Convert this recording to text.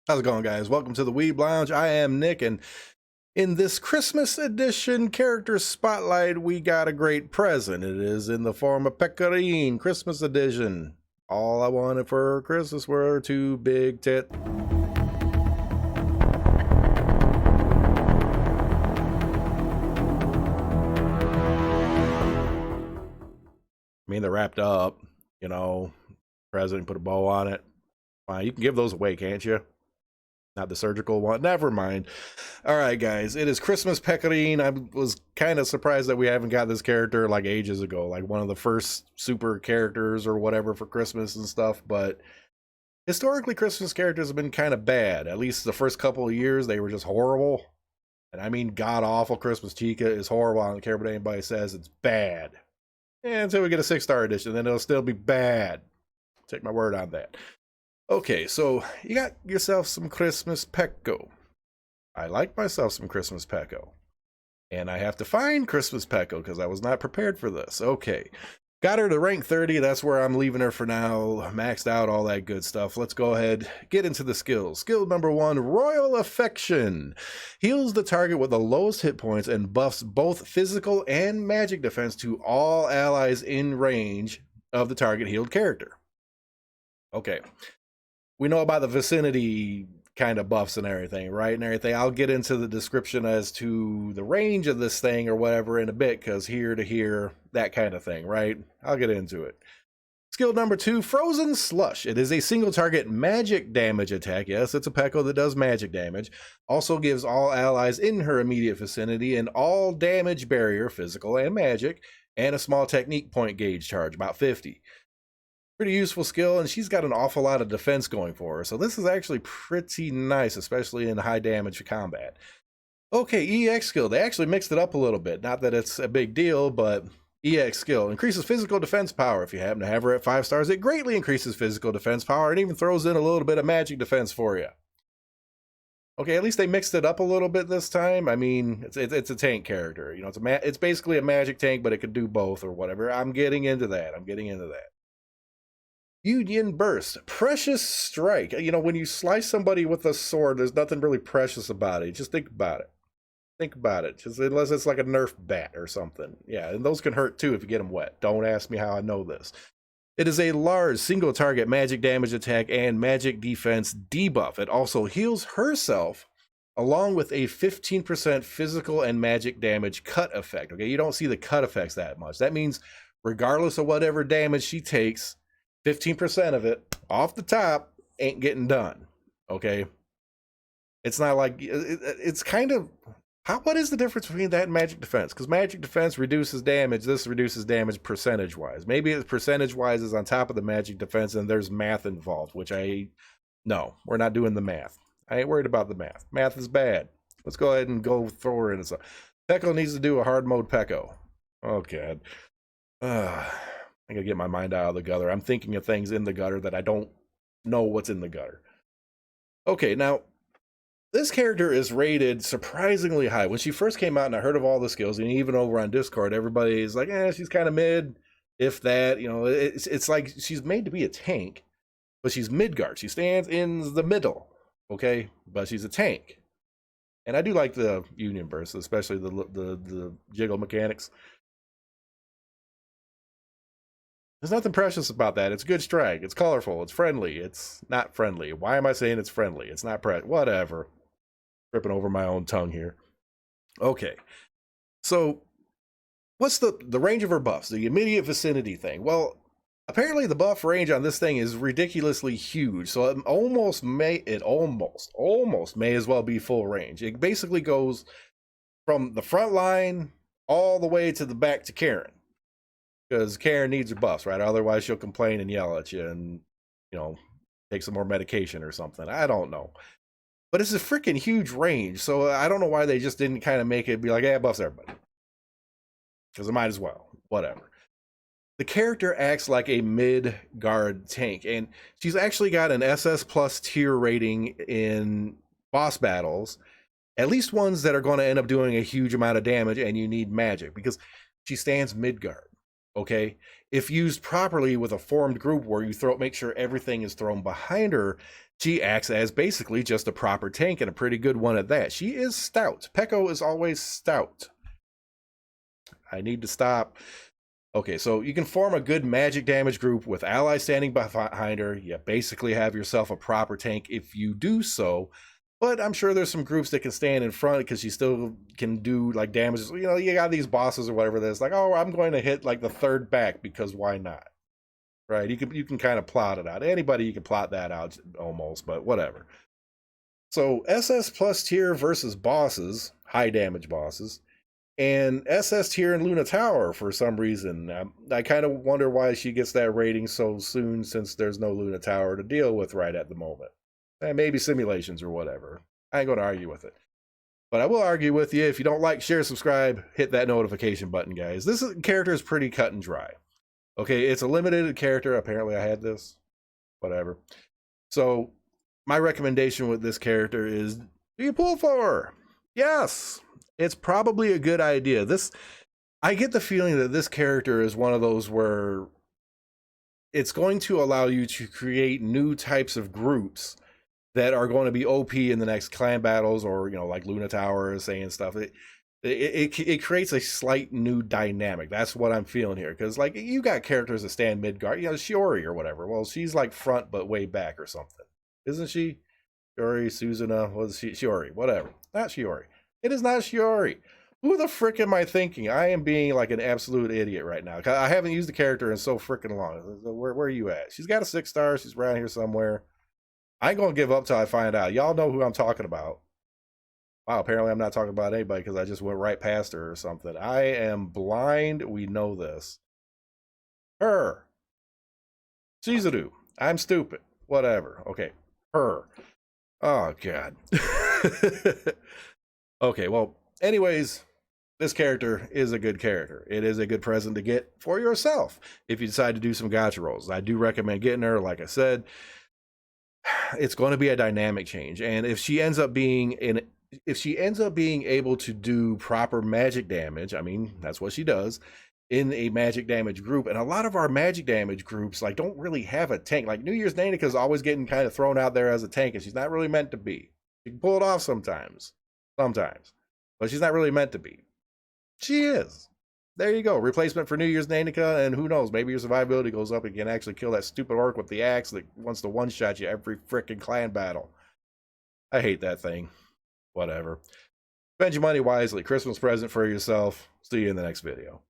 How's it going, guys? Welcome to the Weeb Lounge. I am Nick, and in this Christmas edition character spotlight, we got a great present. It is in the form of Pecorine Christmas edition. All I wanted for Christmas were two big tit. I mean, they're wrapped up, present, put a bow on it. Fine, you can give those away, can't you? Not the surgical one. Never mind. All right, guys. It is Christmas Pecorine. I was kind of surprised that we haven't got this character like ages ago, like one of the first super characters or whatever for Christmas and stuff. But historically, Christmas characters have been kind of bad. At least the first couple of years, they were just horrible. And I mean, god awful. Christmas Chica is horrible. I don't care what anybody says. It's bad. And until we get a 6-star edition, then it'll still be bad. Take my word on that. Okay, so you got yourself some Christmas Peco. I like myself some Christmas Peco. And I have to find Christmas Peco because I was not prepared for this. Okay, got her to rank 30. That's where I'm leaving her for now. Maxed out, all that good stuff. Let's go ahead, get into the skills. Skill number 1, Royal Affection. Heals the target with the lowest hit points and buffs both physical and magic defense to all allies in range of the target healed character. Okay. We know about the vicinity kind of buffs and everything, right? And everything. I'll get into the description as to the range of this thing or whatever in a bit, because here to here, that kind of thing, right? I'll get into it. Skill number 2, Frozen Slush. It is a single target magic damage attack. Yes, it's a Peco that does magic damage. Also gives all allies in her immediate vicinity an all damage barrier, physical and magic, and a small technique point gauge charge, about 50. Pretty useful skill, and she's got an awful lot of defense going for her, so this is actually pretty nice, especially in high damage combat. Okay, EX skill. They actually mixed it up a little bit. Not that it's a big deal, but EX skill increases physical defense power. If you happen to have her at 5 stars, it greatly increases physical defense power and even throws in a little bit of magic defense for you. Okay, at least they mixed it up a little bit this time. I mean, it's a tank character. It's basically a magic tank, but it could do both or whatever. I'm getting into that. Union Burst, Precious Strike. When you slice somebody with a sword, there's nothing really precious about it. Just think about it. Just unless it's like a Nerf bat or something. Yeah, and those can hurt too if you get them wet. Don't ask me how I know this. It is a large single target magic damage attack and magic defense debuff. It also heals herself along with a 15% physical and magic damage cut effect. Okay, you don't see the cut effects that much. That means regardless of whatever damage she takes, 15% of it off the top ain't getting done. Okay, it's not like it's kind of what is the difference between that and magic defense? Because magic defense reduces damage. This reduces damage percentage wise. Maybe it's percentage wise is on top of the magic defense, and there's math involved, which no, we're not doing the math. I ain't worried about the math. Math is bad. Let's go ahead and go throw her in. Peco needs to do a hard mode Peco. Oh god. I gotta get my mind out of the gutter. I'm thinking of things in the gutter that I don't know what's in the gutter. Okay, now, this character is rated surprisingly high. When she first came out and I heard of all the skills, and even over on Discord, everybody's like, she's kind of mid, if that. It's like she's made to be a tank, but she's Midgard. She stands in the middle, okay? But she's a tank. And I do like the Union Burst, especially the jiggle mechanics. There's nothing precious about that. It's good strike. It's colorful. It's friendly. It's not friendly. Why am I saying it's friendly? It's not whatever. Tripping over my own tongue here. Okay. So, what's the range of her buffs? The immediate vicinity thing. Well, apparently the buff range on this thing is ridiculously huge. So it almost may as well be full range. It basically goes from the front line all the way to the back to Karen. Because Karen needs her buffs, right? Otherwise, she'll complain and yell at you and, take some more medication or something. I don't know. But it's a freaking huge range. So I don't know why they just didn't kind of make it be like, buffs everybody. Because it might as well. Whatever. The character acts like a mid-guard tank. And she's actually got an SS plus tier rating in boss battles. At least ones that are going to end up doing a huge amount of damage and you need magic. Because she stands mid-guard. Okay, if used properly with a formed group where you make sure everything is thrown behind her, She acts as basically just a proper tank and a pretty good one at that. She is stout. Peco is always stout. I need to stop. Okay, so you can form a good magic damage group with allies standing behind her. You basically have yourself a proper tank if you do so. But I'm sure there's some groups that can stand in front because you still can do like damages. You know, you got these bosses or whatever that's like, oh, I'm going to hit like the third back because why not? Right? You can kind of plot it out. Anybody you can plot that out almost, but whatever. So SS plus tier versus bosses, high damage bosses, and SS tier in Luna Tower for some reason. I kind of wonder why she gets that rating so soon since there's no Luna Tower to deal with right at the moment. And maybe simulations or whatever. I ain't going to argue with it. But I will argue with you. If you don't like, share, subscribe, hit that notification button, guys. This character is pretty cut and dry. Okay, it's a limited character. Apparently I had this. Whatever. So my recommendation with this character is, do you pull for her? Yes. It's probably a good idea. I get the feeling that this character is one of those where it's going to allow you to create new types of groups that are going to be OP in the next clan battles, or, you know, like Luna Tower is saying stuff. It creates a slight new dynamic. That's what I'm feeling here. Because, like, you got characters that stand mid-guard, you know, Shiori or whatever. Well, she's like front but way back or something. Isn't she? Shiori, Suzuna, was she? Shiori, whatever. Not Shiori. It is not Shiori. Who the frick am I thinking? I am being like an absolute idiot right now. I haven't used the character in so freaking long. Where are you at? She's got a 6-star. She's around here somewhere. I ain't going to give up till I find out. Y'all know who I'm talking about. Wow, apparently I'm not talking about anybody because I just went right past her or something. I am blind. We know this. Her. Shizuru. I'm stupid. Whatever. Okay. Her. Oh, God. Okay, well, anyways, this character is a good character. It is a good present to get for yourself if you decide to do some gacha rolls. I do recommend getting her. Like I said, it's going to be a dynamic change, and if she ends up being able to do proper magic damage, I mean, that's what she does in a magic damage group. And a lot of our magic damage groups like don't really have a tank. Like New Year's Nyne is always getting kind of thrown out there as a tank, and she's not really meant to be. She can pull it off sometimes, but she's not really meant to be. She is. There you go. Replacement for New Year's Nyne, and who knows, maybe your survivability goes up and you can actually kill that stupid orc with the axe that wants to one-shot you every freaking clan battle. I hate that thing. Whatever. Spend your money wisely. Christmas present for yourself. See you in the next video.